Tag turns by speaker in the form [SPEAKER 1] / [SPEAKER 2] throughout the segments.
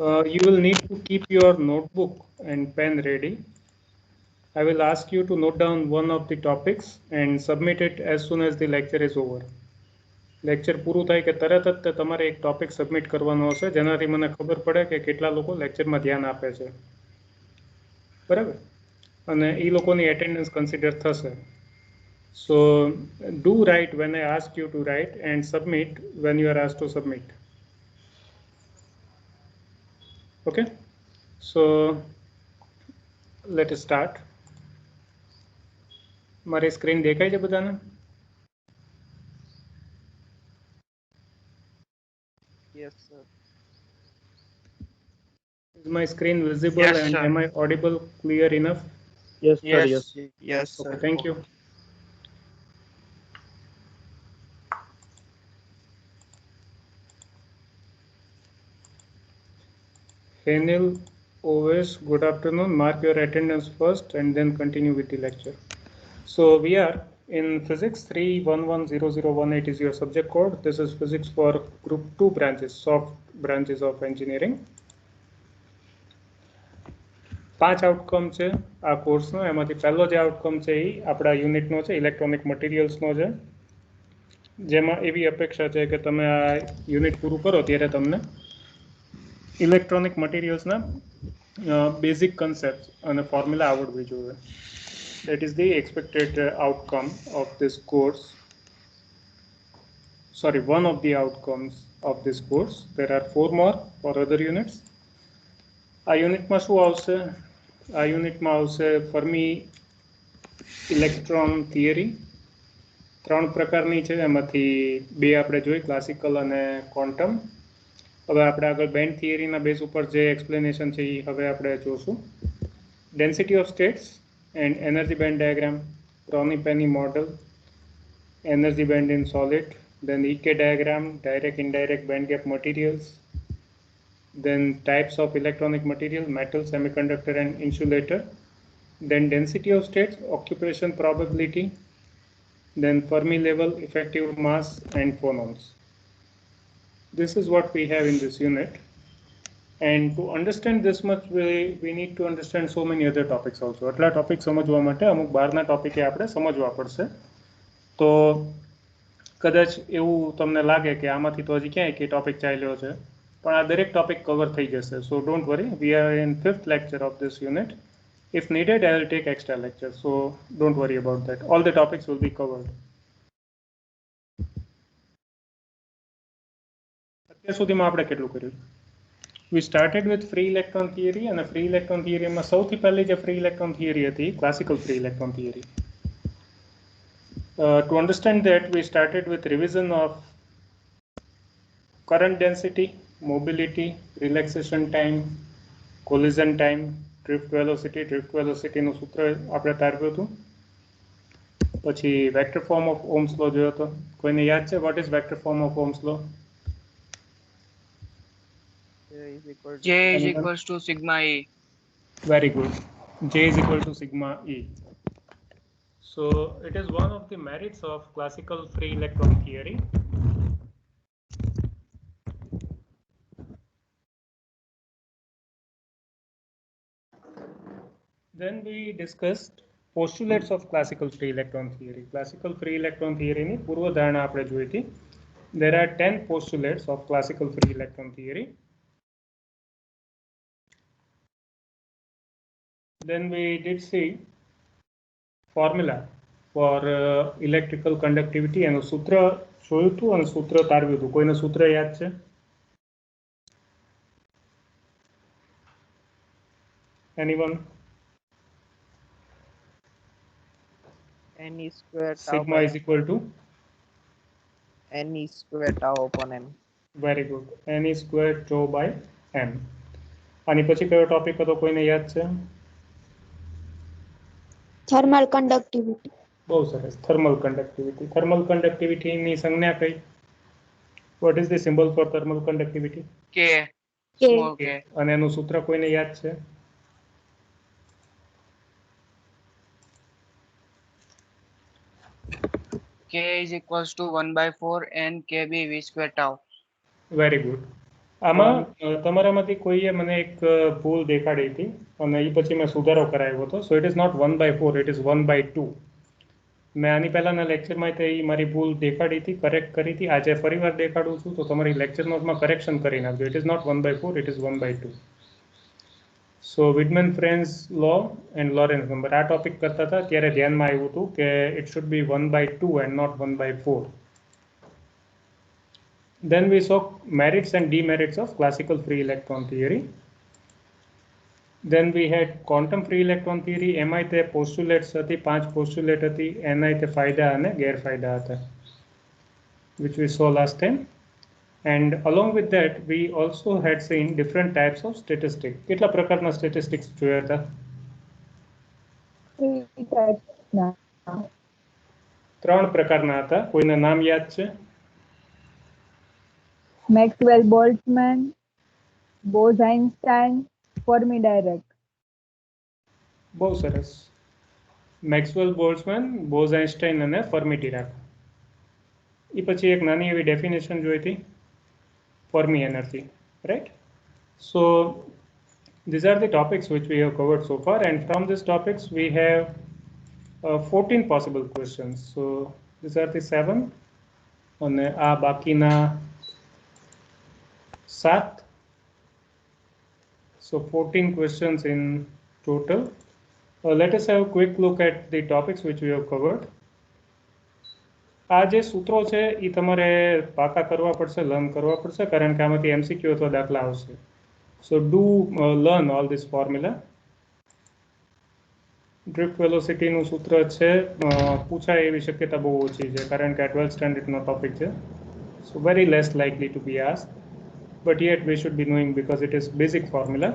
[SPEAKER 1] You will need to keep your notebook and pen ready. I will ask you to note down one of the topics and submit it as soon as the lecture is over. Lecture પૂરું થાય કે તરત જ તમારે એક topic submit કરવાનો હશે જેનાથી મને ખબર પડે કે કેટલા લોકો લેક્ચરમાં ધ્યાન આપે છે, બરાબર, અને એ લોકોની એટેન્ડન્સ કન્સિડર થશે. So do write when I ask you to write and submit when you are asked to submit. Okay, so let start. મારી સ્ક્રીન દેખાય છે બધાને?
[SPEAKER 2] Yes, sir.
[SPEAKER 1] Is my screen visible?
[SPEAKER 2] Yes,
[SPEAKER 1] and
[SPEAKER 2] sir.
[SPEAKER 1] am I audible clear enough?
[SPEAKER 3] Yes, sir.
[SPEAKER 2] Yes,
[SPEAKER 3] Yes.
[SPEAKER 2] yes, sir.
[SPEAKER 1] Okay, thank you. Henil, Oves, good afternoon. Mark your attendance first and then continue with the lecture. So we are in physics 3110018 is your subject code. This is physics for group 2 branches, soft branches of engineering. 5 outcome છે આ કોર્સનો. એમાંથી પહેલો જે outcome છે એ આપણા યુનિટનો છે, electronic મટીરિયલ્સનો છે, જેમાં એવી અપેક્ષા છે કે તમે આ યુનિટ પૂરું કરો ત્યારે તમને ઇલેક્ટ્રોનિક મટીરિયલ્સના બેઝિક કન્સેપ્ટ અને ફોર્મ્યુલા આવડવી જોઈએ. That is the expected outcome of this course. Sorry, one of the outcomes of this course. There are 4 more for other units. આ યુનિટમાં શું આવશે? આ યુનિટમાં આવશે ફર્મી ઇલેક્ટ્રોન થિયરી. 3 પ્રકારની છે, એમાંથી 2 આપણે જોઈ, ક્લાસિકલ અને ક્વોન્ટમ. હવે આપણે આગળ બેન્ડ થિયરીના બેઝ ઉપર જે એક્સપ્લેનેશન છે એ હવે આપણે જોશું. Density of states and energy band diagram, Crony-Penny model, energy band in solid, then EK diagram, direct indirect band gap materials, then types of electronic material, metal, semiconductor and insulator, then density of states, occupation probability, then Fermi level, effective mass and phonons. This is what we have in this unit. And to understand this much, we need to understand so many other topics also. એટલા topic સમજવા માટે અમુક બહારના ટોપિકે આપણે સમજવા પડશે. તો કદાચ એવું તમને લાગે કે આમાંથી તો હજી ક્યાંય કે ટોપિક ચાલ્યો છે, પણ આ દરેક ટોપિક કવર થઈ જશે. સો don't worry, we are in 5th lecture of this unit. If needed, I will take extra lectures. So don't worry about that. All the topics will be covered. અત્યાર સુધીમાં આપણે કેટલું કર્યું? We started with free electron theory, and free electron theory માં સૌથી પહેલી જે free electron theory હતી, classical free electron theory. To understand that, we started with revision of current density, mobility, relaxation time, collision time, drift velocity. Drift velocity નું સૂત્ર આપણે તારવ્યું હતું. પછી વેક્ટર ફોર્મ ઓફ ઓહ્મ્સ લો જોયો હતો. કોઈને યાદ છે what is vector form of Ohm's law?
[SPEAKER 2] J is equals to sigma E.
[SPEAKER 1] Very good. J is equal to sigma E. So it is one of the merits of classical free electron theory. Then we discussed postulates of classical free electron theory. Classical free electron theory ની પૂર્વધારણા આપણે જોઈ હતી. There are 10 postulates of classical free electron theory. Then we did see formula for electrical conductivity and સૂત્ર જોયું હતું અને સૂત્ર તારવ્યું હતું. કોઈને સૂત્ર યાદ છે? Anyone?
[SPEAKER 2] N square tau
[SPEAKER 1] Sigma
[SPEAKER 2] by
[SPEAKER 1] is equal to?
[SPEAKER 2] N square tau upon M.
[SPEAKER 1] Very good. N is square tau by M. આની પછી કયો ટોપિક હતો કોઈને યાદ છે?
[SPEAKER 4] Thermal conductivity.
[SPEAKER 1] બહુ સરસ. Thermal conductivity. Thermal conductivity ની સંજ્ઞા કઈ? What is the symbol for thermal conductivity?
[SPEAKER 2] K.
[SPEAKER 4] K.
[SPEAKER 2] Small K.
[SPEAKER 1] અને એનું સૂત્ર કોઈને યાદ છે?
[SPEAKER 2] K is equals to 1/4 N KB V square tau.
[SPEAKER 1] Very good. આમાં તમારામાંથી કોઈએ મને એક ભૂલ દેખાડી હતી અને એ પછી મેં સુધારો કરાવ્યો હતો. So it is not 1/4, it is 1/2. મેં આની પહેલાના લેક્ચરમાં તે મારી ભૂલ દેખાડી હતી, કરેક્ટ કરી હતી. આજે ફરીવાર દેખાડું છું તો તમારી લેક્ચર નોટમાં કરેક્શન કરી નાખજો. It is not 1/4, it is 1/2. So Wiedemann Franz law and Lorenz number આ ટોપિક કરતા હતા ત્યારે ધ્યાનમાં આવ્યું હતું કે it should be 1/2 and not 1/4. Then we saw merits and demerits of classical free electron theory. Then we had quantum free electron theory. એમાંય તે postulates હતી, 5 postulate હતી. એનાય તે ફાયદા અને ગેરફાયદા હતા, which we saw last time. And along with that we also had seen different types of statistics. કેટલા પ્રકારના statistics જોયા હતા? 3 પ્રકારના હતા. કોઈના નામ યાદ છે?
[SPEAKER 3] Maxwell Boltzmann, Bose-Einstein, Fermi-Dirac.
[SPEAKER 1] બહુ સરસ. મેક્સવેલ બોલ્ટ્ઝમેન, બોઝ-આઇન્સ્ટાઇન અને ફર્મી ડિરાક. એ પછી એક નાની એવી ડેફિનેશન જોઈ હતી, fermi energy, right? So these are the topics which we have covered so far, and from these topics we have 14 possible questions. So these are the 7 અને આ બાકીના 7. So 14 questions in total. Let us have a quick look at the topics which we have covered. આ જે સૂત્રો છે એ તમારે પાકા કરવા પડશે, લર્ન કરવા પડશે, કારણ કે આમાંથી MCQ અથવા દાખલા આવશે. So do learn all this formula. Drift velocity નું સૂત્ર છે, પૂછાય એવી શક્યતા બહુ ઓછી છે કારણ કે આ 12th standard નો ટોપિક છે. So very less likely to be asked, but yet we should be knowing because it is basic formula.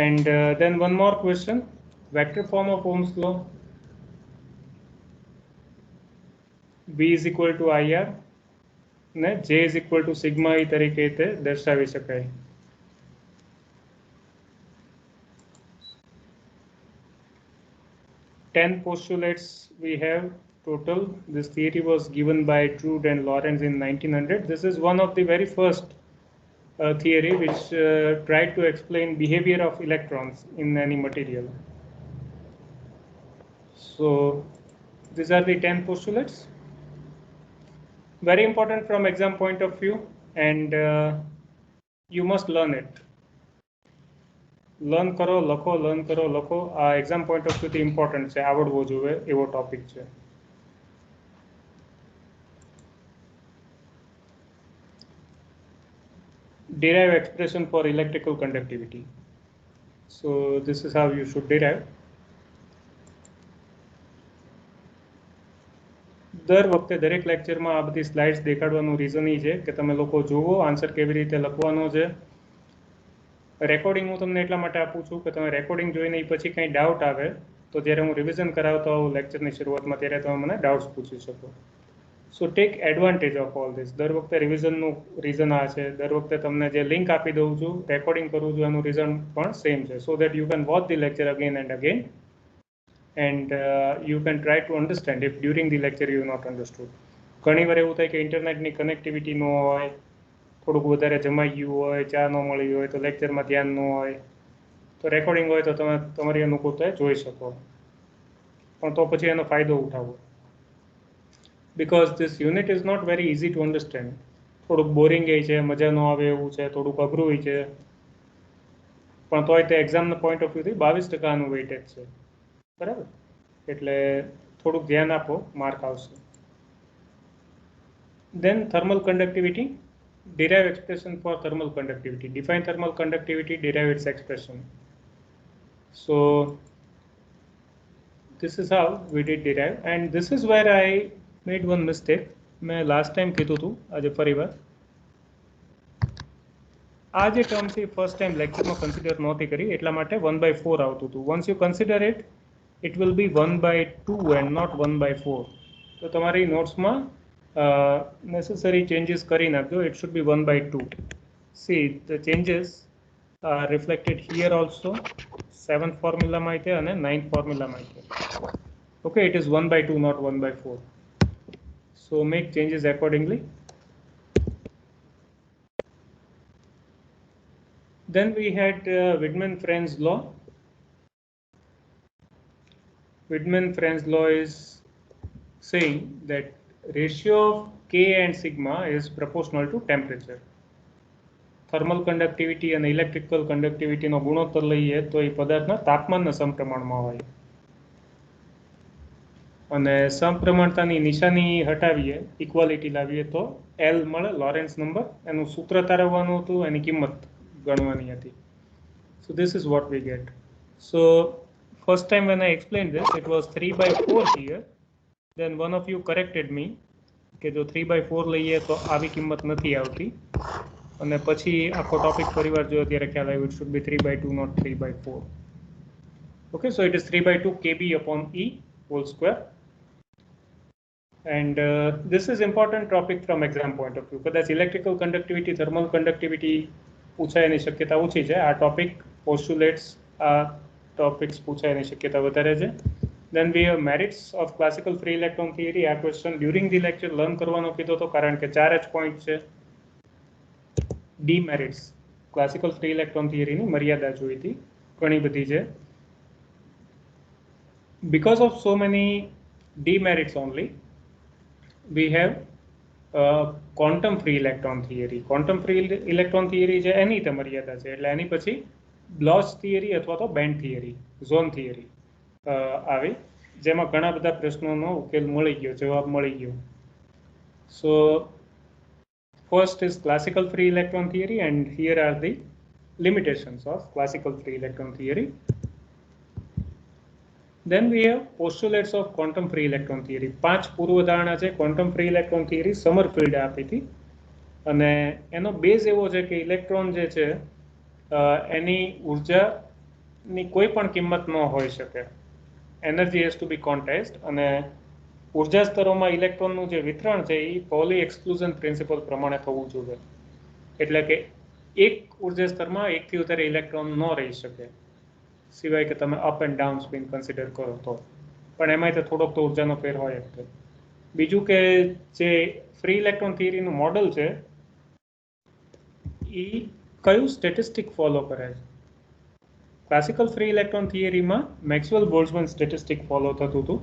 [SPEAKER 1] And then one more question, vector form of Ohm's law. V is equal to IR ને J is equal to sigma E તરીકે તે દર્શાવી શકાય. Ten postulates we have total. This theory was given by Trude and Lorentz in 1900. This is one of the very first theory which tried to explain behavior of electrons in any material. So these are the 10 postulates. Very important from exam point of view, and you must learn it. Learn કરો, લખો, learn કરો, લખો. આ exam point of વ્યૂથી important છે, આવડવો જોઈએ એવો topic છે. Derive expression for electrical conductivity. So this is how you should derive. દર વખતે દરેક લેક્ચરમાં આ બધી સ્લાઇડ્સ દેખાડવાનું રીઝન એ છે કે તમે લોકો જુઓ આન્સર કેવી રીતે લખવાનો છે. રેકોર્ડિંગ હું તમને એટલા માટે આપું છું કે તમે રેકોર્ડિંગ જોઈને એ પછી કંઈ ડાઉટ આવે તો જ્યારે હું રિવિઝન કરાવતો હોઉં લેક્ચરની શરૂઆતમાં ત્યારે તમે મને ડાઉટ્સ પૂછી શકો. સો tech advantage of all this. દર વખતે રિવિઝનનું રીઝન આ છે. દર વખતે તમને જે લિંક આપી દઉં છું, રેકોર્ડિંગ કરું છું, એનું રીઝન પણ સેમ છે. So that you can watch the lecture again and again and you can try to understand if during the lecture you not understood. ઘણી વાર એવું થાય કે ઇન્ટરનેટની કનેક્ટિવિટી ન હોય, થોડુંક વધારે જમાઈ ગયું હોય, ચા ન મળી હોય, તો લેક્ચરમાં ધ્યાન ન હોય, તો રેકોર્ડિંગ હોય તો તમે તમારી અનુકૂળતાએ જોઈ શકો, પણ તો પછી એનો ફાયદો ઉઠાવો. Because this unit is not very easy to understand. થોડુંક બોરિંગ એ છે, મજા ન આવે એવું છે, થોડુંક અઘરું છે, પણ તોય તે એક્ઝામના પોઈન્ટ ઓફ વ્યૂથી 22% આનું વેઇટેજ છે, બરાબર? એટલે થોડુંક ધ્યાન આપો, માર્ક આવશે. Then thermal conductivity, derive expression for thermal conductivity. Define thermal conductivity, derive its expression. So this is how we did derive, and this is where I made one mistake. મેં last time કીધું હતું, આજે ફરીવાર આ જે term છે first time લેક્ચરમાં consider નહોતી કરી, એટલા માટે 1/4 આવતું હતું. Once you consider it, it will be 1/2 and not 1/4. તો તમારી નોટ્સમાં necessary changes કરી નાખજો. It should be 1/2. See, the changes are reflected here also. 7th formula માં છે અને 9th formula માં છે. Okay, it is 1/2, not 1/4. So make changes accordingly. Then we had Widman-Friend's law. Widman-Friend's law is saying that ratio of K and sigma is proportional to temperature. Thermal conductivity અને electrical કન્ડક્ટિવિટીનો ગુણોત્તર લઈએ તો એ પદાર્થના તાપમાનના સમપ્રમાણમાં હોય. અને સમપ્રમાણતાની નિશાની હટાવીએ, ઇક્વાલિટી લાવીએ તો L મળે, લોરેન્સ નંબર. એનું સૂત્ર તારવવાનું હતું, એની કિંમત ગણવાની હતી. So this is what we get. So first time when I explained this, it was 3/4 here. Then one of you corrected me કે જો 3/4 લઈએ તો આવી કિંમત નથી આવતી. અને પછી આખો ટોપિક પરિવાર જોયો ત્યારે ખ્યાલ આવ્યો it should be 3/2 not 3/4. Okay, so it is 3/2 kb upon E whole square. And this is important topic from exam point of view. કદાચ electrical conductivity, thermal conductivity પૂછાયની શક્યતા ઓછી છે. આ ટોપિક postulates, આ ટોપિક્સ પૂછાયની શક્યતા વધારે છે. Then we have merits of classical free electron theory. આ question during the lecture learn કરવાનો કીધો તો, કારણ કે 4 જ પોઈન્ટ છે. demerits, classical free electron theory ની મર્યાદા જોઈ હતી, ઘણી બધી છે. Because of so many demerits only, we have quantum free electron theory. Quantum free electron theory છે એની તે મર્યાદા છે, એટલે એની પછી Bloch theory અથવા તો band theory, zone theory આવી, જેમાં ઘણા બધા પ્રશ્નોનો ઉકેલ મળી ગયો, જવાબ મળી ગયો. So first is classical free electron theory, and here are the limitations of classical free electron theory. Then we have postulates of quantum free electron theory. 5 પૂર્વધારણા છે quantum free electron theory Sommerfeld આપી હતી, અને એનો base એવો છે કે electron જે છે એની ઉર્જાની કોઈ પણ કિંમત ન હોઈ શકે. Energy has two B quantized, અને ઉર્જા સ્તરોમાં ઇલેક્ટ્રોનનું જે વિતરણ છે એ પોલી એક્સક્લુઝન પ્રિન્સિપલ પ્રમાણે થવું જોઈએ. એટલે કે એક ઉર્જા સ્તરમાં એકથી વધારે ઇલેક્ટ્રોન ન રહી શકે, સિવાય કે તમે up and down spin consider કરો તો, પણ એમાંય તો થોડોક તો ઉર્જાનો ફેર હોય જ. બીજું કે જે ફ્રી ઇલેક્ટ્રોન થિયરીનું મોડલ છે એ કયું સ્ટેટિસ્ટિક ફોલો કરે છે. ક્લાસિકલ ફ્રી ઇલેક્ટ્રોન થિયરીમાં મેક્સવેલ બોલ્ટ્ઝમેન સ્ટેટિસ્ટિક ફોલો થતું હતું,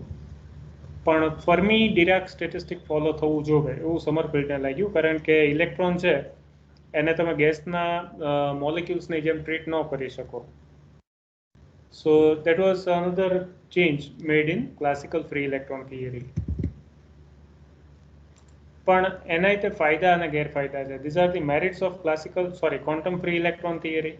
[SPEAKER 1] પણ ફર્મી ડિરાક સ્ટેટિસ્ટિક ફોલો થવું જોઈએ એવું સમરફિલ્ડને લાગ્યું, કારણ કે ઇલેક્ટ્રોન છે એને તમે ગેસના મોલિક્યુલ્સની જેમ ટ્રીટ ન કરી શકો. So that was another change made in classical free electron theory. પણ એનાય તે ફાયદા અને ગેરફાયદા છે. These are the merits of quantum free electron theory.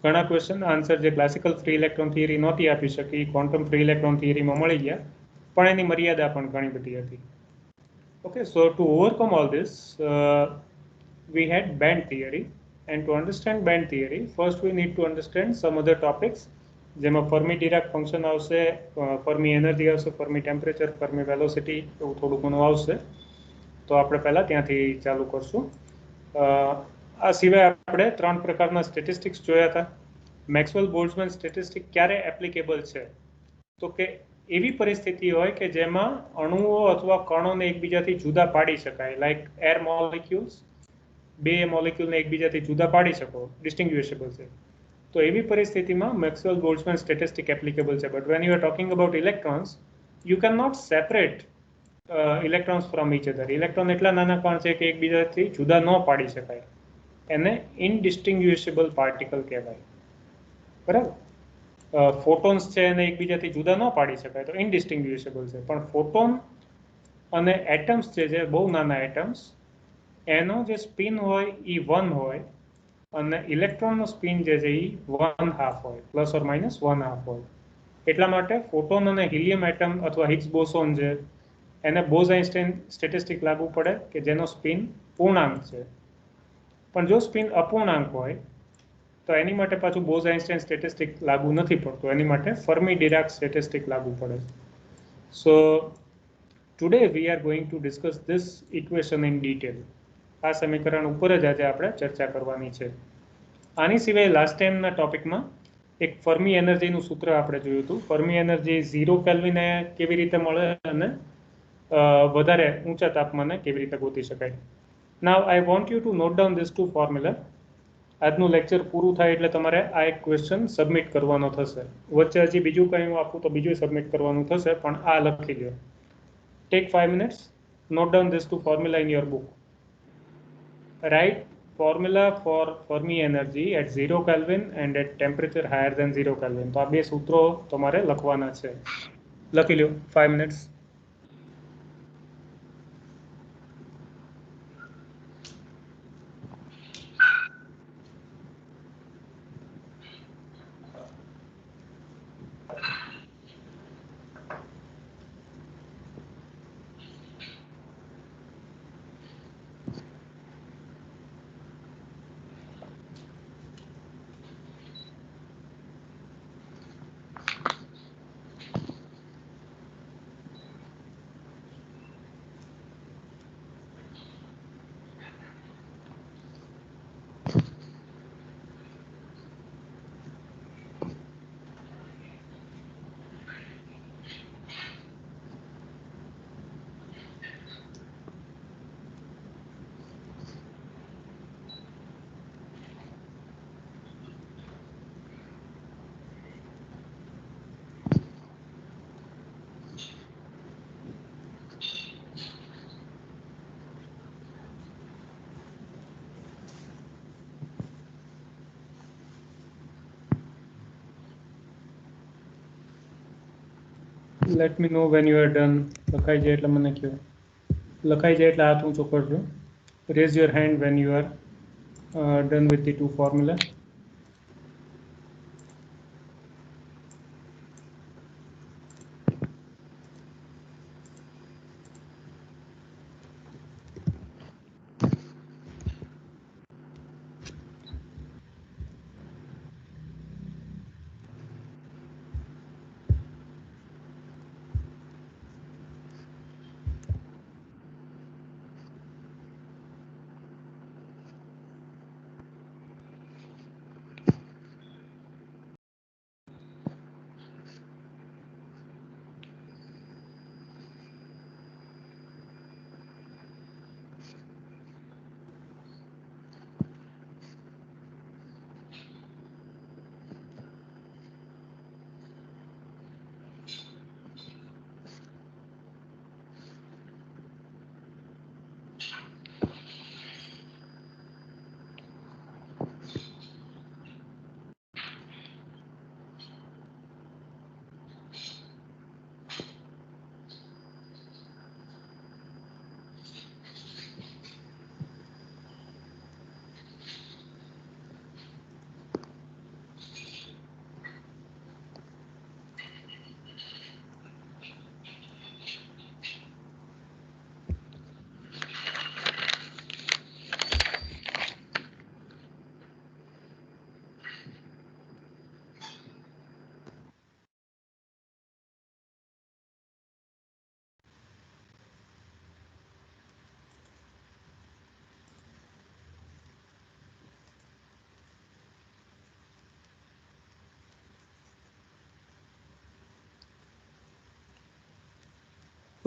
[SPEAKER 1] ઘણા ક્વેશ્ચન આન્સર જે ક્લાસિકલ ફ્રી ઇલેક્ટ્રોન થિયરી નહોતી આપી શકી, ક્વોન્ટમ ફ્રી ઇલેક્ટ્રોન થિયરીમાં મળી ગયા, પણ એની મર્યાદા પણ ઘણી બધી હતી. Okay, so to overcome all this, we had band theory. And to understand band theory, first we need to understand some other topics, જેમાં ફર્મી ડિરાક ફંક્શન આવશે, ફર્મી એનર્જી આવશે, ફર્મી ટેમ્પરેચર, ફર્મી વેલોસિટી, એવું થોડું ઘણું આવશે. તો આપણે પહેલાં ત્યાંથી ચાલુ કરશું. આ સિવાય આપણે 3 પ્રકારના સ્ટેટિસ્ટિક્સ જોયા હતા. મેક્સવેલ બોલ્ટ્ઝમેન સ્ટેટિસ્ટિક ક્યારે એપ્લિકેબલ છે, તો કે એવી પરિસ્થિતિ હોય કે જેમાં અણુઓ અથવા કણોને એકબીજાથી જુદા પાડી શકાય, લાઈક એર મોલિક્યુલ્સ, બે મોલિક્યુલને એકબીજાથી જુદા પાડી શકો, ડિસ્ટિંગ્વિશેબલ છે. તો એવી પરિસ્થિતિમાં મેક્સવેલ બોલ્ટ્ઝમેન સ્ટેટિસ્ટિક એપ્લિકેબલ છે. But when you are talking about electrons, you can not separate electrons from each other. Electron એટલા નાના કણ છે કે એકબીજાથી જુદા ન પાડી શકાય, એને ઇનડિસ્ટિંગ્વિશેબલ પાર્ટિકલ કહેવાય. બરાબર. ફોટોન્સ છે એને એકબીજાથી જુદા ન પાડી શકાય તો ઇનડિસ્ટિંગ્વિશેબલ છે. પણ ફોટોન અને એટમ્સ છે, બહુ નાના એટમ્સ, એનો જે સ્પિન હોય એ 1 હોય, અને ઇલેક્ટ્રોનનો સ્પિન જે છે એ 1/2 હોય, પ્લસ ઓર માઇનસ 1/2 હોય. એટલા માટે ફોટોન અને હિલિયમ એટમ અથવા હિગ્સ બોસોન છે એને બોઝ-આઇન્સ્ટાઇન સ્ટેટિસ્ટિક લાગુ પડે કે જેનો સ્પિન પૂર્ણાંક છે. પણ જો સ્પિન અપૂર્ણાંક હોય તો એની માટે પાછું બોઝ-આઇન્સ્ટાઇન સ્ટેટિસ્ટિક લાગુ નથી પડતું, એની માટે ફર્મી ડિરાક સ્ટેટિસ્ટિક લાગુ પડે. So today we are going to discuss this equation in detail. આ સમીકરણ ઉપર જ આજે આપણે ચર્ચા કરવાની છે. આની સિવાય લાસ્ટ ટાઈમના ટોપિકમાં એક ફર્મી એનર્જીનું સૂત્ર આપણે જોયું હતું. ફર્મી એનર્જી 0 કેલ્વિને કેવી રીતે મળે અને વધારે ઊંચા તાપમાને કેવી રીતે ગોતી શકાય. Now I want you to note down these two formula. આજનું લેક્ચર પૂરું થાય એટલે તમારે આ એક ક્વેશ્ચન સબમિટ કરવાનો થશે. વચ્ચે હજી બીજું કંઈ હું આપું તો બીજું સબમિટ કરવાનું થશે, પણ આ લખી લો. Take 5 minutes, note down this two formula in your book. Write formula for Fermi energy at 0 Kelvin and at temperature higher than 0 Kelvin. તો આ બે સૂત્રો તમારે લખવાના છે. લખી લો 5 minutes. Let me know when you are done. લખાઈ જાય એટલે મને કહો. લખાઈ જાય એટલે હાથ ઊંચો કરજો. Raise your hand when you are done with the two formula.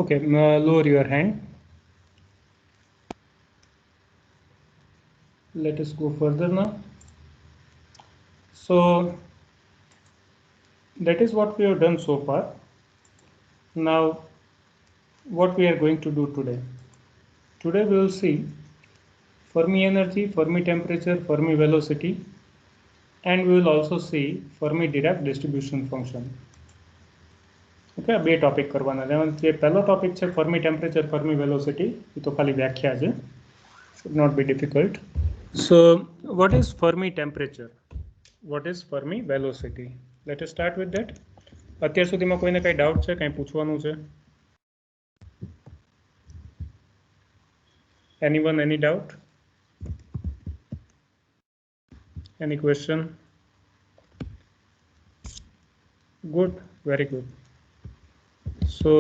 [SPEAKER 1] Okay, lower your hand. Let us go further now. So that is what we have done so far. Now what we are going to do today. Today we will see Fermi energy, Fermi temperature, Fermi velocity, and we will also see Fermi Dirac distribution function. Okay, બે topic કરવાના છે. જે પહેલો topic છે fermi temperature, fermi velocity, એ તો ખાલી વ્યાખ્યા છે. Should not be difficult. So what is Fermi temperature? What is Fermi velocity? Let us start with that. અત્યાર સુધીમાં કોઈને કાંઈ ડાઉટ છે, કાંઈ પૂછવાનું છે? Anyone, any doubt? Any question? Good, very good. So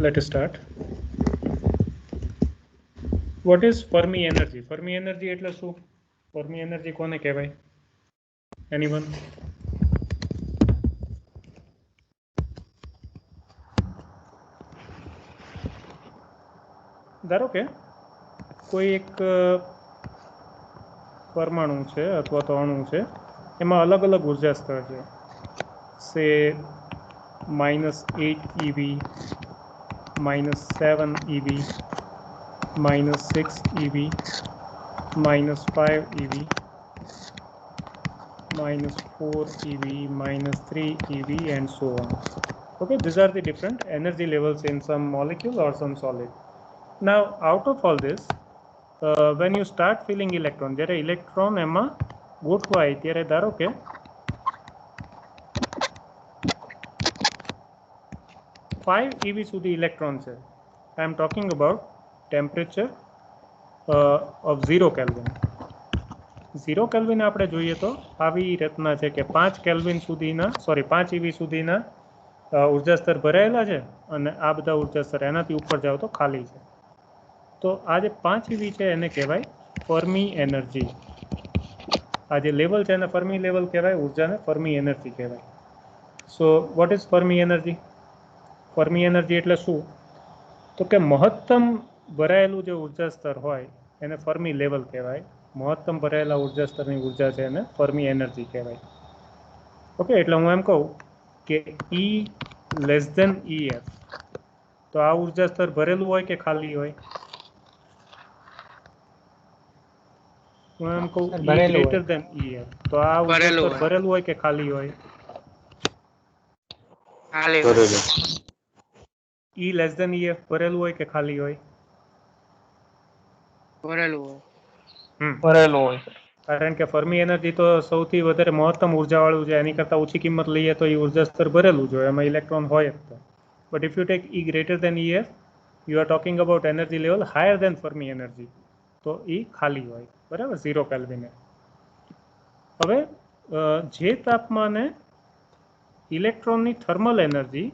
[SPEAKER 1] let us start. What is Fermi energy? Fermi energy એટલે શું? Fermi energy કોને કહેવાય? Anyone? ધારો કે કોઈ એક પરમાણુ છે અથવા તો અણુ છે એમાં અલગ અલગ ઉર્જા સ્તર છે. સે -8 eV, -7 eV, -6 eV, -5 eV, -4 eV, -3 eV, and so on. Okay, these are the different energy levels in some molecule or some solid. Now, out of all this, when you start filling electron, જ્યારે electron એમાં ગોઠવાય ત્યારે ધારો કે 5 eV સુધી electron છે. I am talking about temperature of 0 Kelvin. 0 kelvin આપણે જોઈએ તો આવી રચના છે કે 5 કેલ્વિન સુધીના 5 eV સુધીના ઉર્જા સ્તર ભરાયેલા છે અને આ બધા ઉર્જા સ્તર એનાથી ઉપર જાઓ તો ખાલી છે. તો આ જે 5 eV છે એને કહેવાય ફર્મી એનર્જી. આ જે લેવલ છે એને ફર્મી લેવલ કહેવાય, ઉર્જાને ફર્મી એનર્જી કહેવાય. So what is fermi energy? Fermi energy એટલે શું? તો કે મહત્તમ ભરાયેલું જે ઉર્જા સ્તર હોય એને ફર્મી લેવલ કહેવાય. મહત્તમ ભરાયેલા ઉર્જા સ્તરની ઉર્જા છે એને ફર્મી એનર્જી કહેવાય. ઓકે, એટલે હું એમ કહું કે E લેસ ધેન EF, તો આ ઉર્જા સ્તર ભરેલું હોય કે ખાલી હોય? હું એમ કહું E ગ્રેટર ધેન EF, તો આ ઉર્જા સ્તર ભરેલું હોય કે ખાલી હોય? E લેસ ધેન EF ભરેલું હોય કે ખાલી હોય?
[SPEAKER 2] ભરેલું હોય.
[SPEAKER 1] કારણ કે ફર્મી એનર્જી તો સૌથી વધારે મહત્તમ ઉર્જાવાળું છે, એની કરતાં ઓછી કિંમત લઈએ તો એ ઉર્જા સ્તર ભરેલું જ હોય, એમાં ઇલેક્ટ્રોન હોય જ તો. But if you take E greater than EF, you are talking about energy level higher than Fermi energy, તો એ ખાલી હોય, બરાબર, 0 કેલ્વિને. હવે જે તાપમાને ઇલેક્ટ્રોનની થર્મલ એનર્જી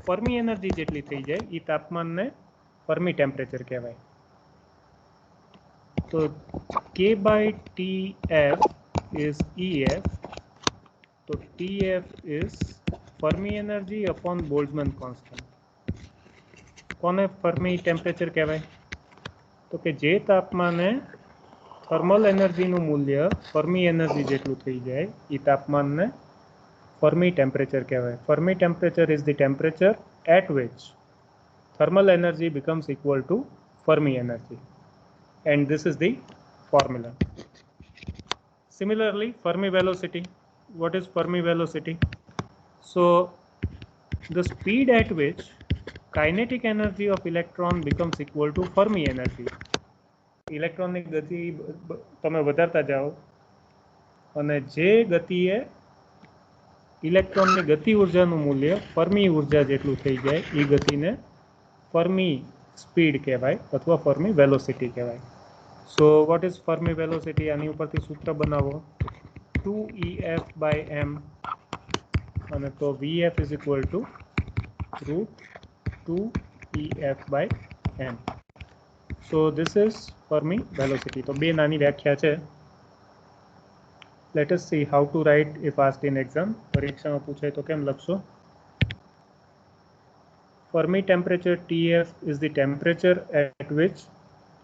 [SPEAKER 1] ફર્મી એનર્જી જેટલી થઈ જાય એ તાપમાનને ફર્મી ટેમ્પરેચર કહેવાય. તો K/TF is EF, તો TF is fermi energy upon Boltzmann constant. કોને ફર્મી ટેમ્પરેચર કહેવાય? તો કે જે તાપમાને થર્મલ એનર્જીનું મૂલ્ય ફર્મી એનર્જી જેટલું થઈ જાય એ તાપમાનને ફર્મી ટેમ્પરેચર કહેવાય. Fermi temperature is the temperature at which thermal energy becomes equal to Fermi energy, and this is the formula. Similarly, Fermi velocity. What is Fermi velocity? So the speed at which kinetic energy of electron becomes equal to Fermi energy. ઇલેક્ટ્રોનની ગતિ તમે વધારતા જાઓ અને જે ગતિએ ઇલેક્ટ્રોનની ગતિ ઉર્જાનું મૂલ્ય ફર્મી ઉર્જા જેટલું થઈ જાય એ ગતિને ફર્મી સ્પીડ કહેવાય અથવા ફર્મી વેલોસિટી કહેવાય. So what is fermi velocity? આની ઉપરથી સૂત્ર બનાવો, 2EF/m, અને તો VF is equal to √2EF/m. So this is fermi velocity. તો બે નાની વ્યાખ્યા છે. Let us see how to write if asked in exam. પરીક્ષામાં પૂછાય તો કેમ લખશો? Fermi temperature TF is the temperature at which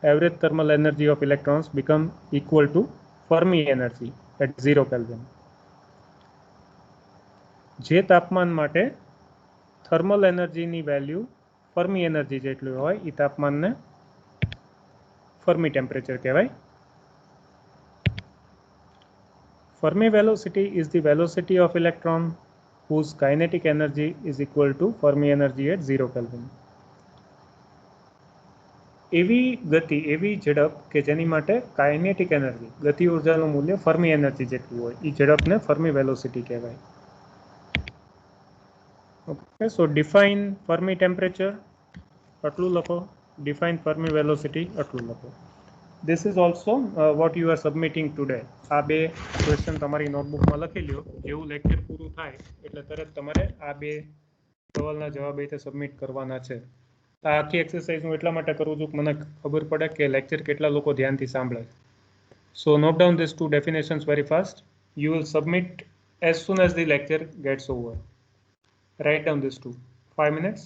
[SPEAKER 1] average thermal energy of electrons become equal to Fermi energy at 0 Kelvin. જે તાપમાન માટે થર્મલ એનર્જીની value fermi energy જેટલું હોય એ તાપમાનને ફર્મી ટેમ્પરેચર કહેવાય. Fermi velocity is the velocity of electron whose kinetic energy is equal to Fermi energy at 0 Kelvin. એવી ગતિ, એવી ઝડપ કે જેની માટે કાઇનેટિક એનર્જી, ગતિ ઉર્જાનું મૂલ્ય ફર્મી એનર્જી જેટલું હોય એ ઝડપને ફર્મી વેલોસિટી કહેવાય. ઓકે, સો ડિફાઇન ફર્મી ટેમ્પરેચર આટલું લખો, ડિફાઇન ફર્મી વેલોસિટી આટલું લખો. This is also what you are submitting today. આ બે ક્વેશ્ચન તમારી નોટબુકમાં લખી લ્યો. જેવું લેક્ચર પૂરું થાય એટલે તરત તમારે આ બે સવાલના જવાબ રીતે સબમિટ કરવાના છે. આ આખી એક્સરસાઇઝ હું એટલા માટે કરું છું કે મને ખબર પડે કે લેક્ચર કેટલા લોકો ધ્યાનથી સાંભળે. So note down this two definitions very fast. You will submit as soon as the lecture gets over. Write down this two 5 minutes.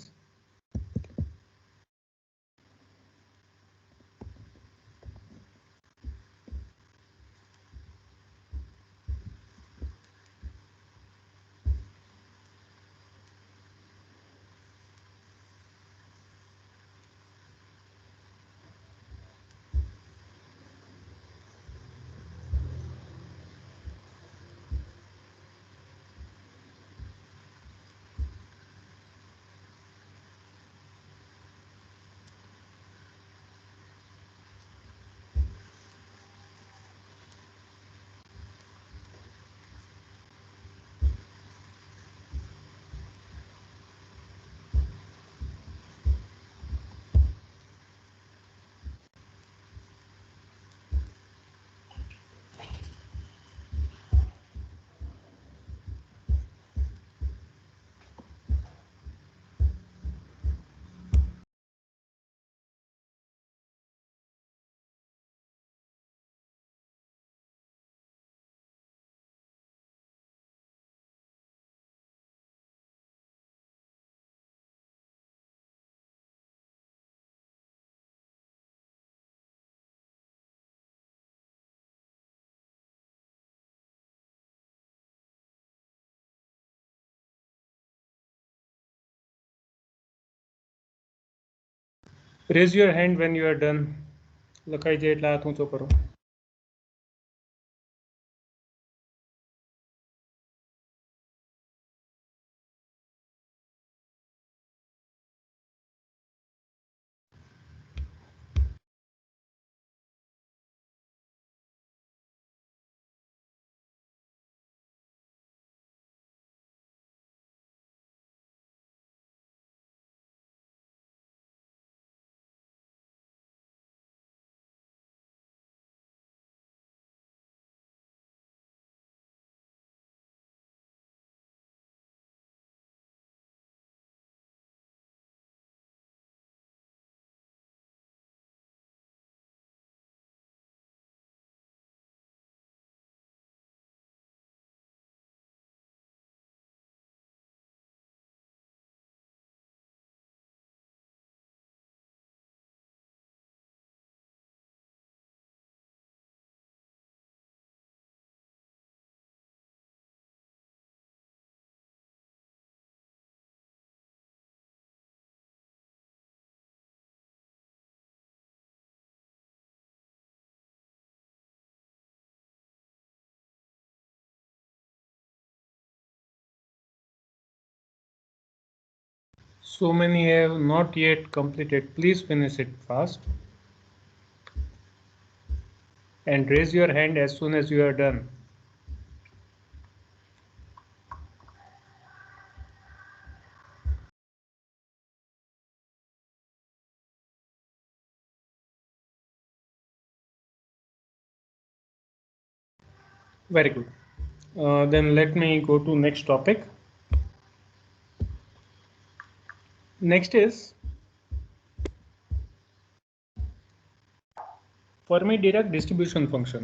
[SPEAKER 1] Raise your hand when you are done. લખાઈ જાય એટલે હાથ ઊંચો કરો. So many have not yet completed. Please finish it fast. And raise your hand as soon as you are done. Very good. Then let me go to next topic. Next is Fermi-Dirac distribution function.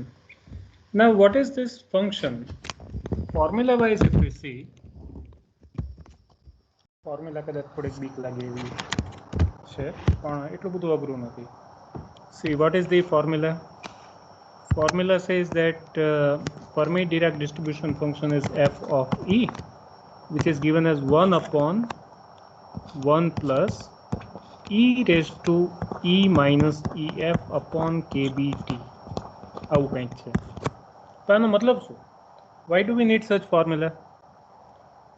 [SPEAKER 1] Now, what is this function? Formula wise, if we see, formula કદાચ થોડીક બીક લાગે એવી છે પણ એટલું બધું અઘરું નથી. See, what is the formula? Formula says that Fermi-Dirac distribution function is f of e, which is given as 1 upon 1 plus e raised to e minus ef upon kbt. આવું કંઈક છે. તો આનો મતલબ શું? Why do we need such formula?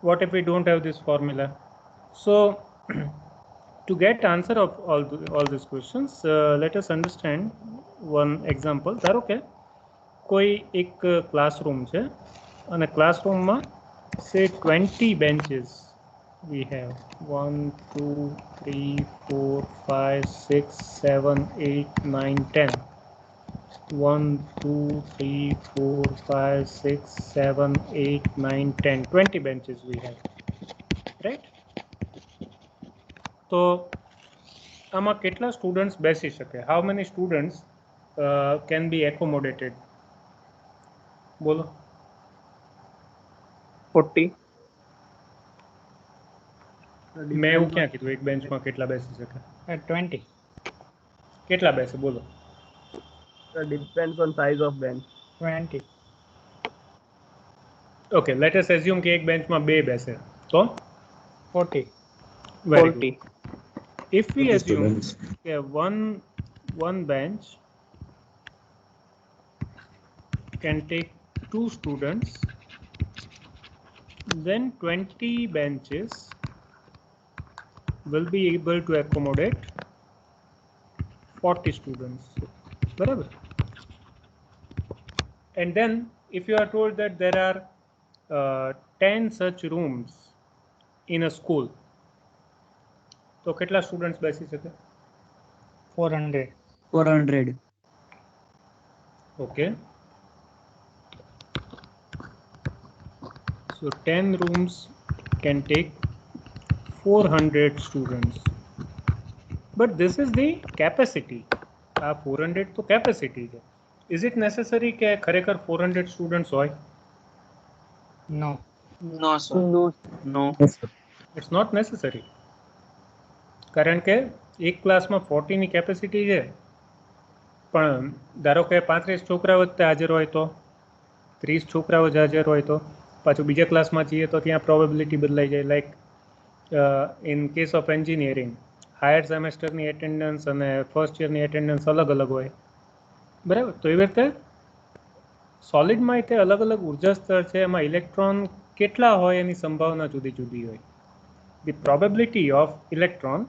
[SPEAKER 1] What if we don't have this formula? So to get answer of all these questions, let us understand one example. ધારો કે કોઈ એક ક્લાસરૂમ છે અને ક્લાસરૂમમાં say 20 benches we have 1 2 3 4 5 6 7 8 9 10 1 2 3 4 5 6 7 8 9 10 20 benches we have, right? તો આમાં કેટલા students બેસી શકે? How many students can be accommodated? બોલો.
[SPEAKER 2] 40.
[SPEAKER 1] મેં એવું ક્યાં કીધું એક બેન્ચમાં કેટલા બેસી શકે?
[SPEAKER 5] 20.
[SPEAKER 1] કેટલા બેસે બોલો?
[SPEAKER 2] Depends on size of bench.
[SPEAKER 5] 20.
[SPEAKER 1] Okay, let us assume કે એક બેન્ચમાં બે બેસે તો
[SPEAKER 5] 40.
[SPEAKER 1] very
[SPEAKER 2] 40.
[SPEAKER 1] good. If we assume one bench can take 2 students, then 20 benches will be able to accommodate 40 students. Barabar. And then if you are told that there are 10 such rooms in a school, તો કેટલા students બેસી શકે?
[SPEAKER 5] 400.
[SPEAKER 6] 400.
[SPEAKER 1] Okay. So 10 rooms can take 400 students. But this is the capacity. 400 તો capacity છે. Is it necessary કે ખરેખર 400 students હોય?
[SPEAKER 5] No.
[SPEAKER 6] No, sir. No.
[SPEAKER 1] It's not necessary. કારણ કે એક ક્લાસમાં 40 ની કેપેસિટી છે પણ ધારો કે 35 છોકરાઓ જ હાજર હોય તો 30 છોકરાઓ જ હાજર હોય તો પાછું બીજા ક્લાસમાં જઈએ તો ત્યાં પ્રોબેબિલિટી બદલાઈ જાય. Like in case of engineering, higher સેમેસ્ટરની એટેન્ડન્સ અને ફર્સ્ટ યરની એટેન્ડન્સ અલગ અલગ હોય, બરાબર? તો એવી રીતે સોલિડમાં તે અલગ અલગ ઉર્જા સ્તર છે, એમાં ઇલેક્ટ્રોન કેટલા હોય એની સંભાવના જુદી જુદી હોય. The probability of electron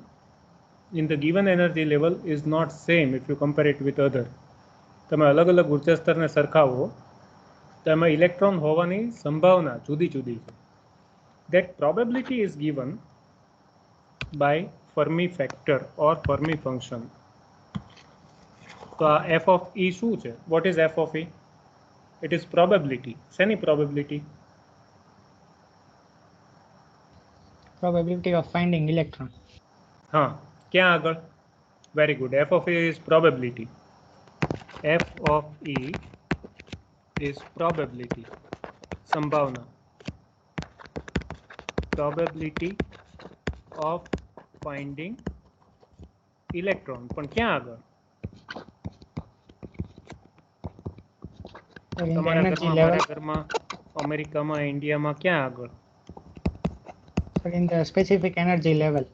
[SPEAKER 1] in the given energy level is not same if you compare it with other. તમે અલગ અલગ ઉર્જા સ્તરને સરખાવો તો એમાં ઇલેક્ટ્રોન હોવાની સંભાવના જુદી જુદી છે. That probability is given by Fermi factor or Fermi function. તો આ f of e શું છે? What is f of e? It is probability. શેની probability?
[SPEAKER 5] Probability of finding electron.
[SPEAKER 1] હા, ક્યાં આગળ? Very good. f of e is probability. f of e is probability. સંભાવના. Probability of finding electron. પણ ક્યાં આગળ? તમારા
[SPEAKER 5] energy
[SPEAKER 1] ઘરમાં,
[SPEAKER 5] level.
[SPEAKER 1] મારા ઘરમાં, અમેરિકામાં, ઇન્ડિયામાં ક્યાં આગળ?
[SPEAKER 5] So in the specific energy level.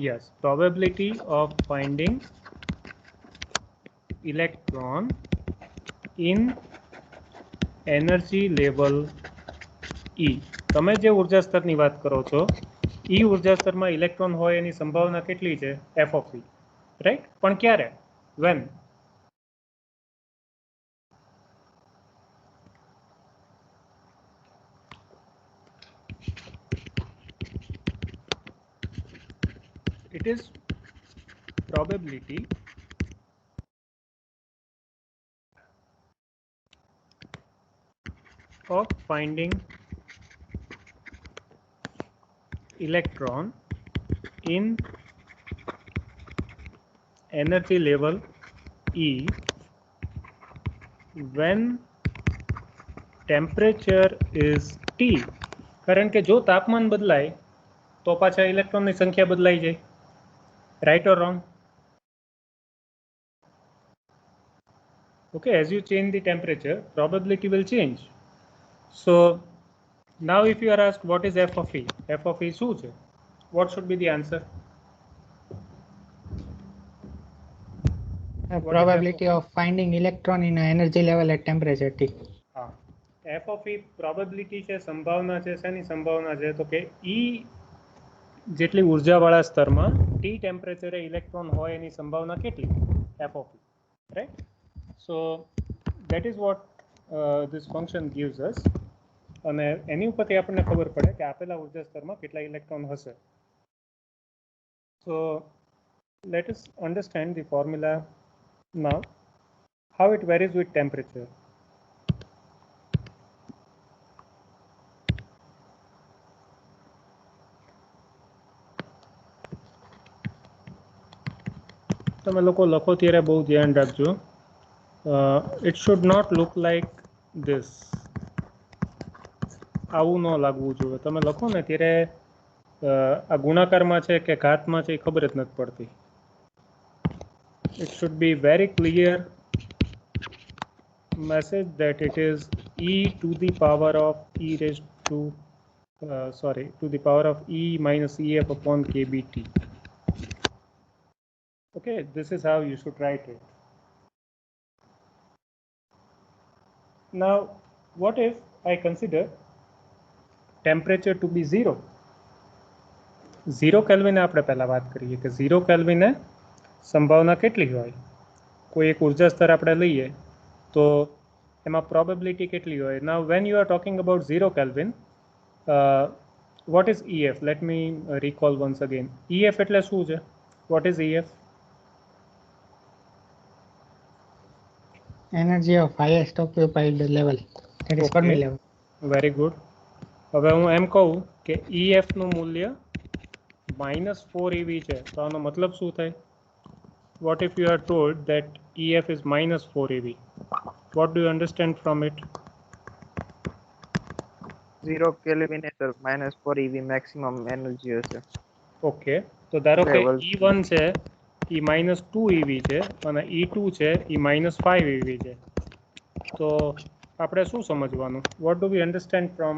[SPEAKER 1] Yes, probability of finding electron in energy level E. તમે જે ઉર્જા સ્તરની વાત કરો છો, E ઉર્જા સ્તરમાં ઇલેક્ટ્રોન હોય એની સંભાવના કેટલી છે? f of e, right? પણ ક્યારે? when? It is probability of finding electron in energy level E when temperature is T. કારણ કે જો તાપમાન બદલાય તો પાછા ઇલેક્ટ્રોનની સંખ્યા બદલાઈ જાય. Right or wrong? Okay, as you change the temperature, probability will change. So now if you are asked what is f of e? f of e શું છે? What should be the answer?
[SPEAKER 5] Probability of finding electron in an energy level at temperature T.
[SPEAKER 1] હા, f of e probability છે, સંભાવના છે. શેની સંભાવના છે? તો કે e જેટલી ઉર્જાવાળા સ્તરમાં t ટેમ્પરેચરે ઇલેક્ટ્રોન હોય એની સંભાવના કેટલી? f of e, right? So that is what this function gives us. અને એની ઉપરથી આપણને ખબર પડે કે આપેલા ઉર્જા સ્તરમાં કેટલા ઇલેક્ટ્રોન હશે. So let us understand the formula now, how it varies with temperature. તમે લોકો લખો ત્યારે બહુ ધ્યાન રાખજો. It should not look like this. આવું ન લાગવું જોઈએ. તમે લખો ને ત્યારે આ ગુણાકારમાં છે કે ઘાતમાં છે એ ખબર જ નથી પડતી. It should be very clear message that it is e to the power of e raised to to the power of e minus ef upon kbt. Okay, this is how you should write it. Now what if I consider temperature to be 0? 0 કેલ્વિને આપણે પહેલા વાત કરીએ કે 0 કેલ્વિને સંભાવના કેટલી હોય? કોઈ એક ઉર્જા સ્તર આપણે લઈએ તો એમાં પ્રોબેબિલિટી કેટલી હોય? Now when you are talking about 0 Kelvin, what is EF? Let me recall once again. EF એટલે શું છે? What is EF?
[SPEAKER 5] Energy of highest occupied level. That is Fermi level.
[SPEAKER 1] Very good. હવે હું એમ કહું કે EF નું મૂલ્ય -4 eV છે તો આનો મતલબ શું થાય? What if you are told that EF is -4 eV? What do you understand from it?
[SPEAKER 2] 0 kelvin sir -4 eV maximum energy હશે.
[SPEAKER 1] ઓકે, તો ધારો કે
[SPEAKER 2] Level.
[SPEAKER 1] E1 છે એ -2 eV છે અને E2 છે એ -5 eV છે. તો આપણે શું સમજવાનું? What do we understand from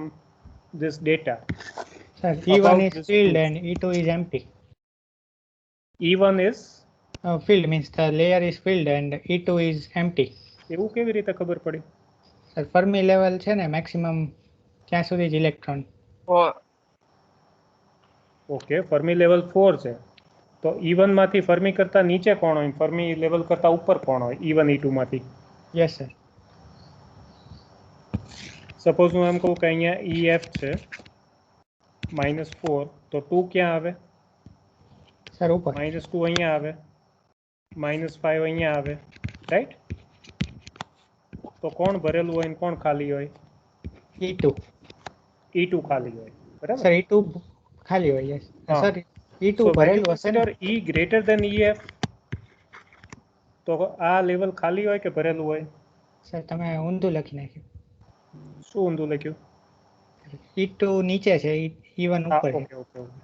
[SPEAKER 1] this data?
[SPEAKER 5] Sir, E1
[SPEAKER 1] About
[SPEAKER 5] is
[SPEAKER 1] this
[SPEAKER 5] filled
[SPEAKER 1] proof.
[SPEAKER 5] and E2 is empty.
[SPEAKER 1] E1 is
[SPEAKER 5] filled means the layer is filled and E2 is empty.
[SPEAKER 1] એવું કેવી રીતે ખબર પડી?
[SPEAKER 5] સર ફર્મી લેવલ છે ને maximum ક્યાં સુધી જ ઇલેક્ટ્રોન.
[SPEAKER 1] ઓકે, ફર્મી લેવલ 4 છે, તો E1 માંથી ફર્મી કરતા નીચે કોણ હોય, ફર્મી લેવલ કરતા ઉપર કોણ હોય E1 E2 માંથી?
[SPEAKER 5] Yes sir.
[SPEAKER 1] સપોઝ હું એમ કહું કે અહીંયા EF છે -4, તો 2 ક્યાં આવે?
[SPEAKER 5] સર ઉપર.
[SPEAKER 1] -2 અહીંયા આવે, -5 અહીંયા આવે, રાઈટ? તો કોણ ભરેલું હોય ને કોણ ખાલી હોય?
[SPEAKER 5] E2.
[SPEAKER 1] E2 ખાલી હોય, બરાબર?
[SPEAKER 5] સર E2 ખાલી હોય. યસ
[SPEAKER 1] હા.
[SPEAKER 5] Sir E2
[SPEAKER 1] So when you
[SPEAKER 5] ભરેલું હશે ને.
[SPEAKER 1] consider E greater than EF, તો આ લેવલ ખાલી હોય કે ભરેલું હોય?
[SPEAKER 5] સર તમે ઊંધું લખી નાખ્યું.
[SPEAKER 1] શું ઊંધું લખ્યું?
[SPEAKER 5] E2 નીચે છે, E1
[SPEAKER 1] હા,
[SPEAKER 5] ઉપર છે.
[SPEAKER 1] Okay okay okay.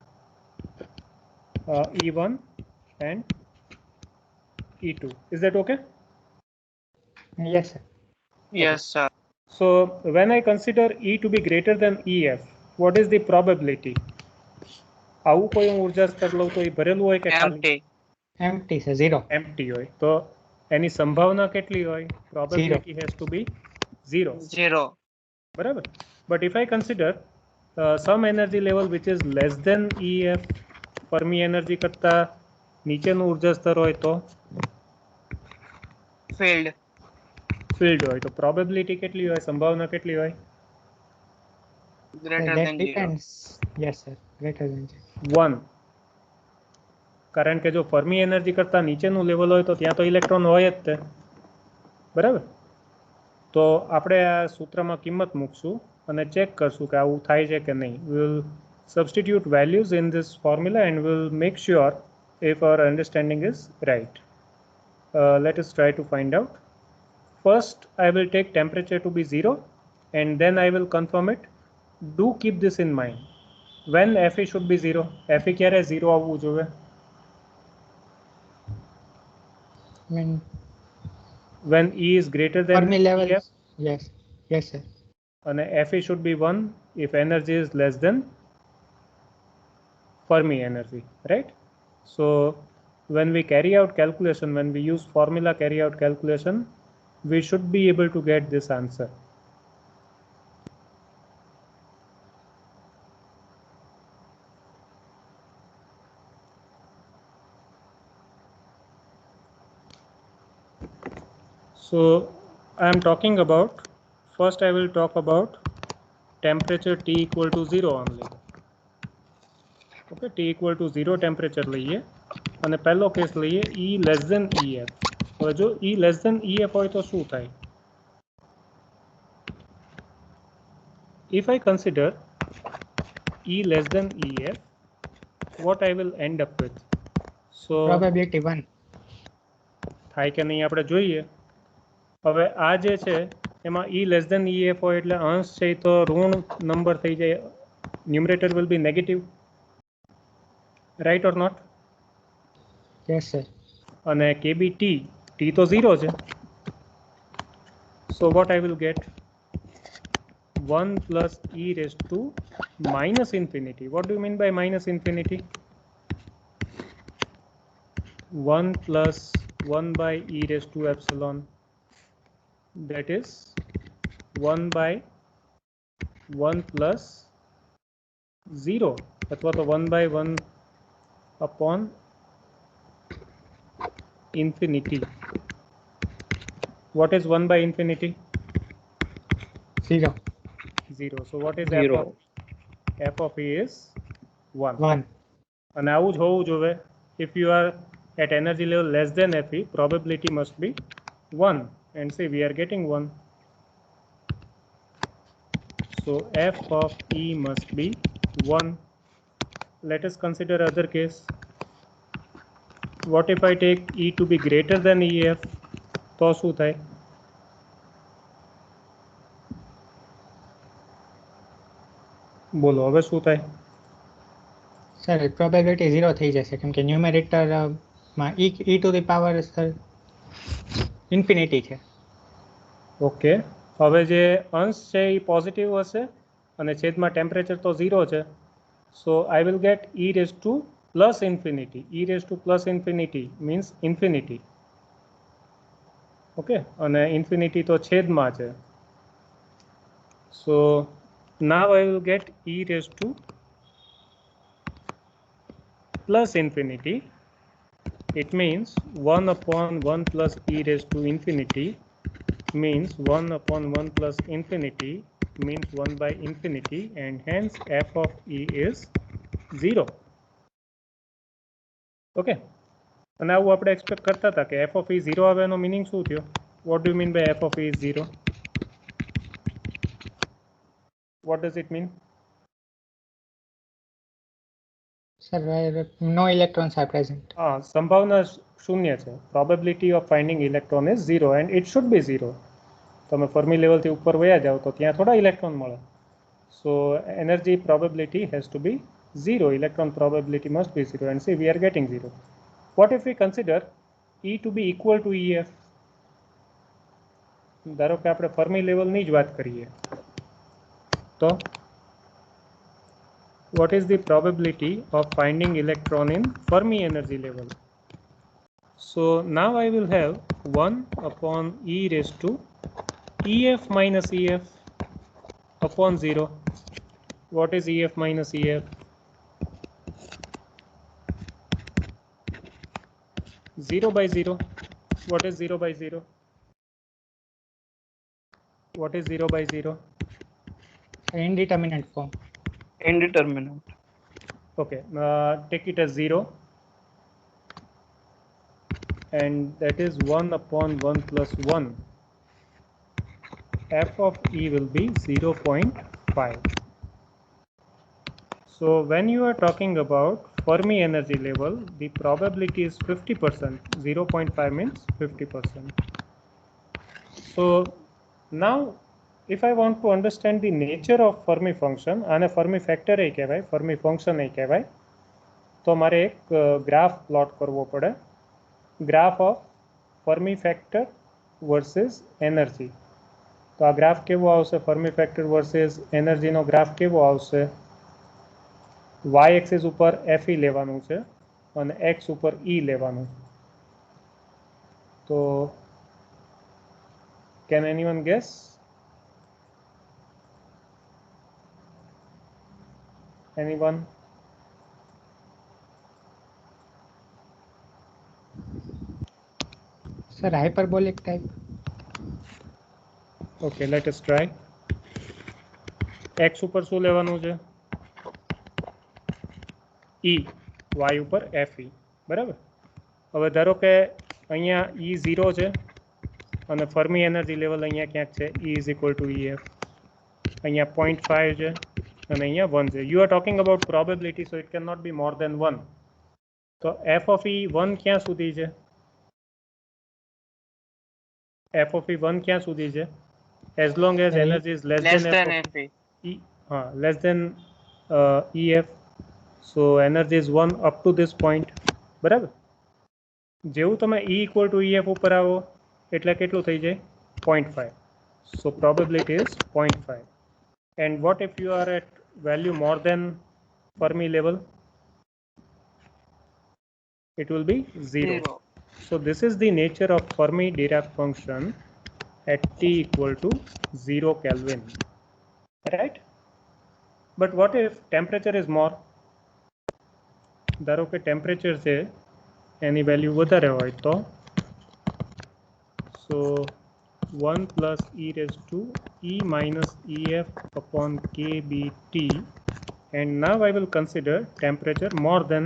[SPEAKER 1] E1 and E2, is that okay?
[SPEAKER 5] Yes sir.
[SPEAKER 6] Yes, sir.
[SPEAKER 1] So when I consider E to be greater than EF, what is the probability? આવું કોઈ હું ઉર્જા સ્તર લઉં તો એ ભરેલું હોય કે ખાલી?
[SPEAKER 6] Empty.
[SPEAKER 5] એમ્પ્ટી છે, 0.
[SPEAKER 1] એમ્પ્ટી હોય, તો એની સંભાવના કેટલી હોય? Probability has to be 0.
[SPEAKER 6] 0.
[SPEAKER 1] બરાબર? But if I consider some energy level which is less than EF, fermi energy કરતા નીચેનું ઉર્જા સ્તર હોય તો
[SPEAKER 6] Filled.
[SPEAKER 1] ફિલ્ડ હોય, તો પ્રોબેબિલિટી કેટલી હોય, સંભાવના કેટલી હોય?
[SPEAKER 6] Greater
[SPEAKER 5] That
[SPEAKER 6] than 0.
[SPEAKER 5] depends. Yes sir, greater than
[SPEAKER 1] 1. કારણ કે જો ફર્મી એનર્જી કરતા નીચેનું લેવલ હોય તો ત્યાં તો ઇલેક્ટ્રોન હોય જ તે, બરાબર? તો આપણે આ સૂત્રમાં કિંમત મૂકશું અને ચેક કરશું કે આવું થાય છે કે નહીં. We will substitute values in this formula and we'll make sure if our understanding is right. Let us try to find out. First, I will take temperature to be 0 and then I will confirm it. Do keep this in mind. When Fe should be 0? Fe ક્યારે 0 આવવું જોઈએ? When E is greater than
[SPEAKER 5] fermi level.
[SPEAKER 1] EF,
[SPEAKER 5] yes sir.
[SPEAKER 1] and Fe should be 1 if energy is less than Fermi energy, right? So when we carry out calculation, when we use formula carry out calculation, we should be able to get this answer. So I am talking about, first I will talk about temperature T equal to 0 only. Okay, T equal to 0 temperature લઈએ અને પહેલો case લઈએ E less than EF. હવે જો E less than EF હોય તો શું થાય? If I consider E less than EF, what I will end up with? So
[SPEAKER 5] probability 1.
[SPEAKER 1] થાય કે નહીં આપણે જોઈએ. હવે આ જે છે એમાં E less than EF હોય એટલે અંશ છે તો ઋણ નંબર થઈ જાય, numerator will be negative, right or not?
[SPEAKER 5] Yes sir.
[SPEAKER 1] અને KB T તો 0 છે. So what I will get? 1 plus e raised to minus infinity. What do you mean by minus infinity? 1 plus 1 by e raised to epsilon. That is 1 by 1 plus 0. અથવા તો 1 by 1 upon infinity. What is 1 by infinity?
[SPEAKER 5] 0.
[SPEAKER 1] 0. So what is
[SPEAKER 6] 0.
[SPEAKER 1] f of e is 1.
[SPEAKER 5] 1.
[SPEAKER 1] અને આવું જ હોવું જોઈએ. If you are at energy level less than Fe, probability must be 1. And see, we are getting 1. So f of e must be 1. Let us consider other case. What if I take e to be greater than EF? તો શું થાય? બોલો હવે શું થાય?
[SPEAKER 5] Sir probability 0 થઈ જશે કેમ કે ન્યુમેરેટર માં e to the power sir infinity છે.
[SPEAKER 1] ઓકે, હવે જે અંશ છે એ પોઝિટિવ હશે અને છેદમાં ટેમ્પરેચર તો 0 છે. So I will get e raise to plus infinity. E raised to plus infinity means infinity. Okay, and infinity to છેદમાં છે. So now I will get e raised to plus infinity. It means 1 upon 1 plus e raised to infinity means 1 upon 1 plus infinity means 1 by infinity, and hence f of e is 0. Okay, and now આપણે expect કરતા હતા કે f of e 0 આવે એનો meaning શું થયો? What do you mean by f of e is 0? What does it mean?
[SPEAKER 5] Sir, where no electrons are present.
[SPEAKER 1] સંભાવના શૂન્ય છે. Probability of finding electron is 0 and it should be 0. તમે fermi લેવલથી ઉપર વયા જાઓ તો ત્યાં થોડા ઇલેક્ટ્રોન મળે. So energy probability has to be 0. Electron probability must be 0, and see we are getting 0. What if we consider E to be equal to EF? ધારો કે આપણે ફર્મી લેવલની જ વાત કરીએ તો what is the probability of finding electron in Fermi energy level? So now I will have 1 upon e raised to EF minus EF upon 0. What is EF minus EF? 0 by 0. What is 0 by 0? What is 0 by 0?
[SPEAKER 5] Indeterminate form.
[SPEAKER 2] Indeterminate.
[SPEAKER 1] Okay, take it as 0, and that is 1 upon 1 plus 1. F of E will be 0.5. So when you are talking about Fermi energy level, the probability is 50%. 0.5 means 50%. So now if I want to understand the nature of Fermi function, આને Fermi factor એ કહેવાય, Fermi function એ કહેવાય, તો મારે એક graph plot કરવો પડે. Graph of Fermi factor versus energy. તો આ ગ્રાફ કેવો આવશે? Fermi factor versus energy નો ગ્રાફ કેવો આવશે? y axis ઉપર fe લેવાનું છે અને x ઉપર e લેવાનું. તો can anyone guess? Anyone?
[SPEAKER 5] Sir, hyperbolic type.
[SPEAKER 1] Okay, let us try. x ઉપર શું લેવાનું છે? e. y ઉપર fe. બરાબર. હવે ધારો કે અહીંયા e 0 છે અને ફર્મી એનર્જી લેવલ અહીંયા ક્યાંક છે. e is equal to ef. અહીંયા 0.5 છે અને અહીંયા 1 છે. You are talking about probability, so it cannot be more than 1. તો f of e 1 ક્યાં સુધી છે? f of e 1 ક્યાં સુધી છે? As long as energy is less than f of e, less than ef. So energy is 1 up to this point. બરાબર. જેવું તમે e equal to ef ઉપર આવો એટલે કેટલું થઈ જાય? 0.5. So probability is 0.5. And what if you are at value more than Fermi level? It will be 0. So this is the nature of Fermi Dirac function at t equal to 0 Kelvin. Right? But what if temperature is more? ધારો કે temperature છે એની value વધારે હોય તો so 1 plus e raised to e minus ef upon kBT, and now I will consider temperature more than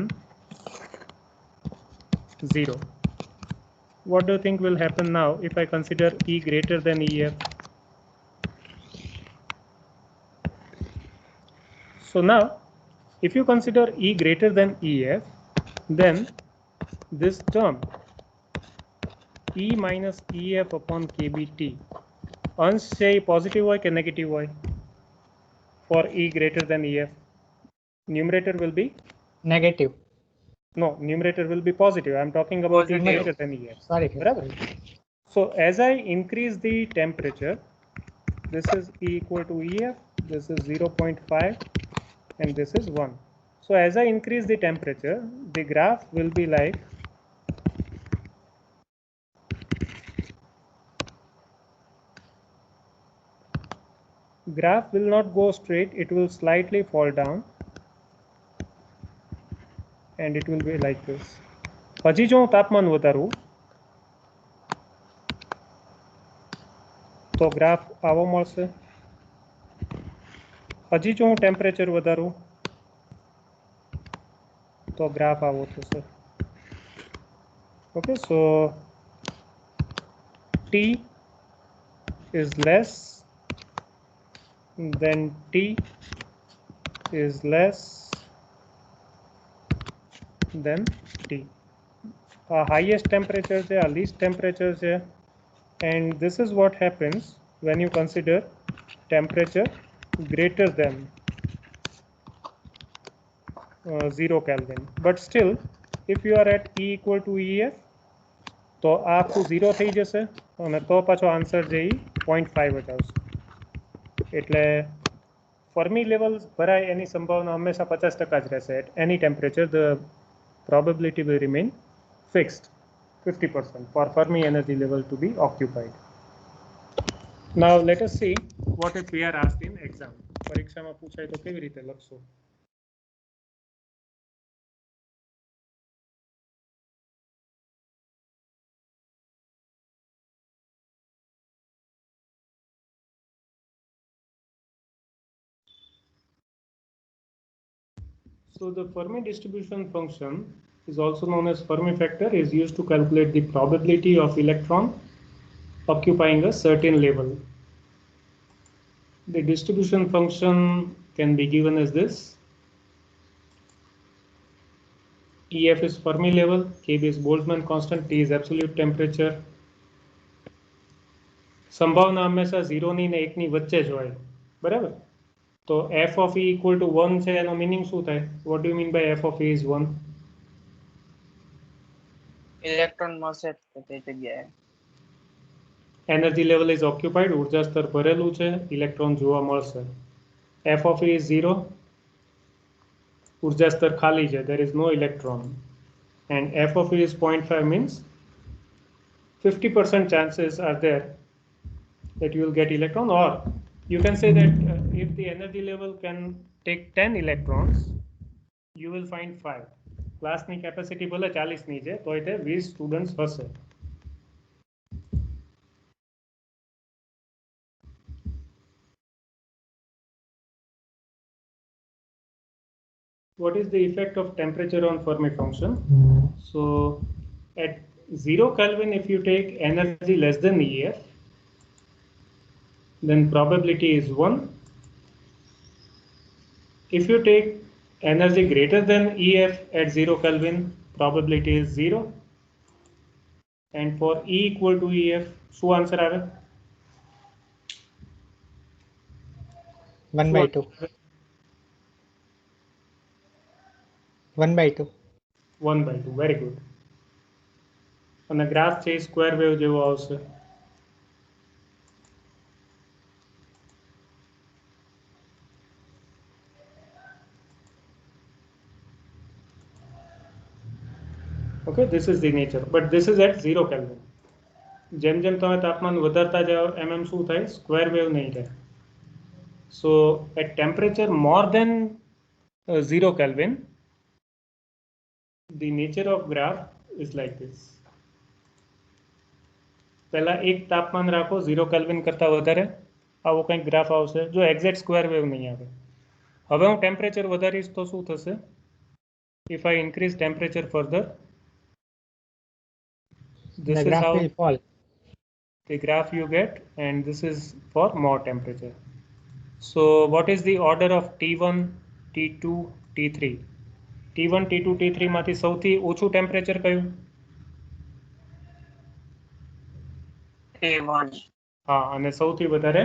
[SPEAKER 1] 0. What do you think will happen now if I consider e greater than ef? So now if you consider e greater than ef, then this term e minus ef upon kBT, અંશ છે એ positive હોય કે negative હોય? For e greater than ef, numerator will be
[SPEAKER 5] Negative.
[SPEAKER 1] no, numerator will be positive. I am talking about e greater than ef.
[SPEAKER 5] Sorry.
[SPEAKER 1] બરાબર. So as I increase the temperature, this is e equal to ef, this is 0.5, and this is 1. So as I increase the temperature, the graph will be like graph will not go straight, it will slightly fall down and it will be like this. હજી જો હું તાપમાન વધારું તો graph આવો મળશે. હજી જો હું ટેમ્પરેચર વધારું તો ગ્રાફ આવો થશે. Okay, so T is less then T is less than T. Highest temperature છે, least temperature છે, and this is what happens when you consider temperature greater than 0 Kelvin. But still, if you are at E equal to EF, તો આ આખું 0 થઈ જશે અને તો પાછો આન્સર જે 0.5 જ આવશે. એટલે ફર્મી લેવલ ભરાય એની સંભાવના હંમેશા 50% જ રહેશે. At any temperature the probability will remain fixed 50% for Fermi energy level to be occupied. Now let us see what if we are asked in exam. પરીક્ષામાં પૂછાય તો કેવી રીતે લખશો? So the Fermi distribution function is also known as Fermi factor, is used to calculate the probability of electron occupying a certain level. The distribution function can be given as this. EF is Fermi level, KB is Boltzmann constant, T is absolute temperature. સંભાવના હંમેશા 0 ની ને 1 ની વચ્ચે જ હોય, બરાબર? તો f of E equal to 1 છે, એનો મીનિંગ શું થાય? What do you mean by f of E is 1?
[SPEAKER 2] Electron મળશે તે જગ્યાએ.
[SPEAKER 1] Energy level is occupied, ઊર્જા સ્તર ભરેલું છે, ઇલેક્ટ્રોન જોવા મળશે. f of E is 0, ઊર્જા સ્તર ખાલી છે, there is no electron. And f of E is 0.5 means 50% chances are there that you will get electron, or you can say that if the energy level can take 10 electrons, you will find 5. ક્લાસની capacity ભલે 40 ની છે તો તે 20 students હશે. What is the effect of temperature on Fermi function? So at 0 Kelvin, if you take energy less than EF, then probability is 1. If you take energy greater than EF at 0 Kelvin, probability is 0. And for E equal to EF, શું answer આવે?
[SPEAKER 5] 1/2. 1/2.
[SPEAKER 1] 1/2, very good. અને graph છે square wave જેવો આવશે. Okay, this is the nature, but this is at 0 Kelvin. જેમ જેમ તમે તાપમાન વધારતા જાઓ એમ એમ શું થાય? સ્ક્વેર વેવ નહીં રહે. So at temperature more than 0 Kelvin, the nature of graph is like this. પહેલા એક તાપમાન રાખો 0 કેલ્વિન કરતા વધારે, આવો કંઈક ગ્રાફ આવશે. જો એક્ઝેક્ટ સ્ક્વેર વેવ નહીં આવે. હવે હું ટેમ્પરેચર વધારીશ તો શું થશે? If I increase temperature further, this
[SPEAKER 5] The
[SPEAKER 1] is
[SPEAKER 5] graph
[SPEAKER 1] how
[SPEAKER 5] will fall.
[SPEAKER 1] the graph you get, and this is for more temperature. So what is the order of T1, T2, T3? T1, T2, T3 માંથી સૌથી ઓછું temperature કયું?
[SPEAKER 2] T1.
[SPEAKER 1] હા, અને સૌથી વધારે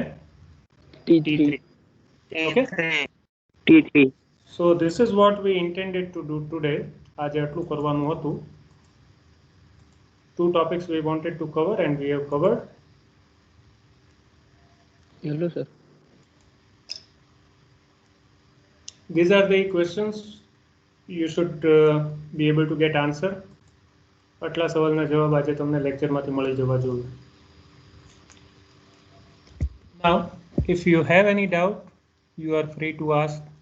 [SPEAKER 6] T3.
[SPEAKER 1] Okay.
[SPEAKER 2] T3.
[SPEAKER 1] So this is what we intended to do today. આજે આટલું કરવાનું હતું. 2 topics we wanted to cover and we have covered.
[SPEAKER 6] Hello, sir.
[SPEAKER 1] These are the questions you should be able to get answer. આટલા સવાલના જવાબ આજે તમને લેક્ચરમાંથી મળી જવા જોઈએ. Now, if you have any doubt, you are free to ask